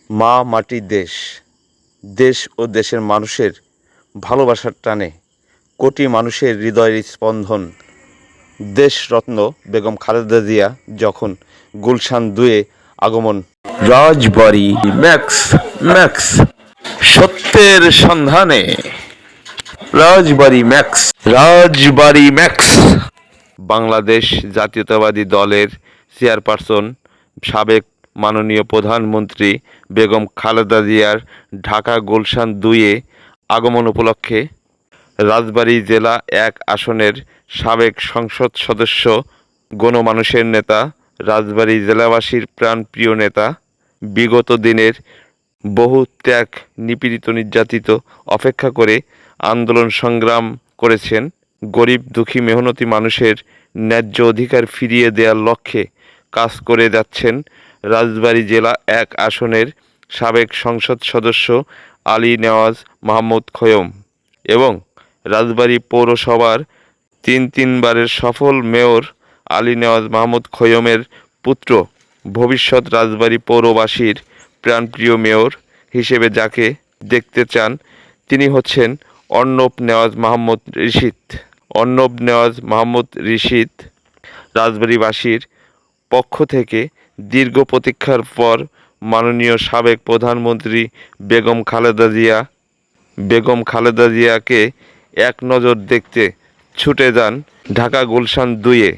মা মাটি দেশ, দেশ ও দেশের মানুষের ভালোবাসার টানে কোটি মানুষের হৃদয়ের স্পন্দন। দেশরত্ন বেগম খালেদা জিয়া যখন গুলশান 2-এ আগমন। রাজবাড়ী ম্যাক্স ম্যাক্স সত্যের সন্ধানে রাজবাড়ী ম্যাক্স। বাংলাদেশ জাতীয়তাবাদী দলের চেয়ারপারসন সাবেক মাননীয় প্রধানমন্ত্রী বেগম খালেদা জিয়ার ঢাকা গুলশান 2-এ আগমন উপলক্ষে রাজবাড়ী জেলা 1 আসনের সাবেক সংসদ সদস্য, গণমানুষের নেতা, রাজবাড়ী জেলাবাসীর প্রাণপ্রিয় নেতা, বিগত দিনের বহু ত্যাগ, নিপীড়িত নির্যাতিত অপেক্ষা করে আন্দোলন সংগ্রাম করেছেন, গরিব দুঃখী মেহনতি মানুষের ন্যায্য অধিকার ফিরিয়ে দেওয়ার লক্ষ্যে কাজ করে যাচ্ছেন রাজবাড়ী জেলা 1 আসনের সাবেক সংসদ সদস্য আলী নেওয়াজ মাহমুদ খোয়ম এবং রাজবাড়ী পৌরসভার তিনবারের সফল মেয়র আলী নেওয়াজ মাহমুদ খোয়মের পুত্র, ভবিষ্যৎ রাজবাড়ী পৌরবাসীর প্রাণপ্রিয় মেয়র হিসেবে যাকে দেখতে চান তিনি হচ্ছেন অর্ণব নেওয়াজ মাহমুদ ঋষিত। অর্ণব নেওয়াজ মাহমুদ ঋষিত রাজবাড়ীবাসীর পক্ষ থেকে দীর্ঘ প্রতীক্ষার পর মাননীয় সাবেক প্রধানমন্ত্রী বেগম খালেদা জিয়াকে এক নজর দেখতে ছুটে যান ঢাকা গুলশান 2-এ,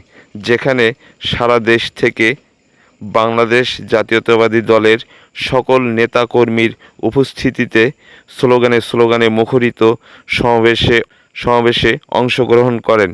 যেখানে সারা দেশ থেকে বাংলাদেশ জাতীয়তাবাদী দলের সকল নেতাকর্মীর উপস্থিতিতে স্লোগানে মুখরিত সমাবেশে অংশগ্রহণ করেন।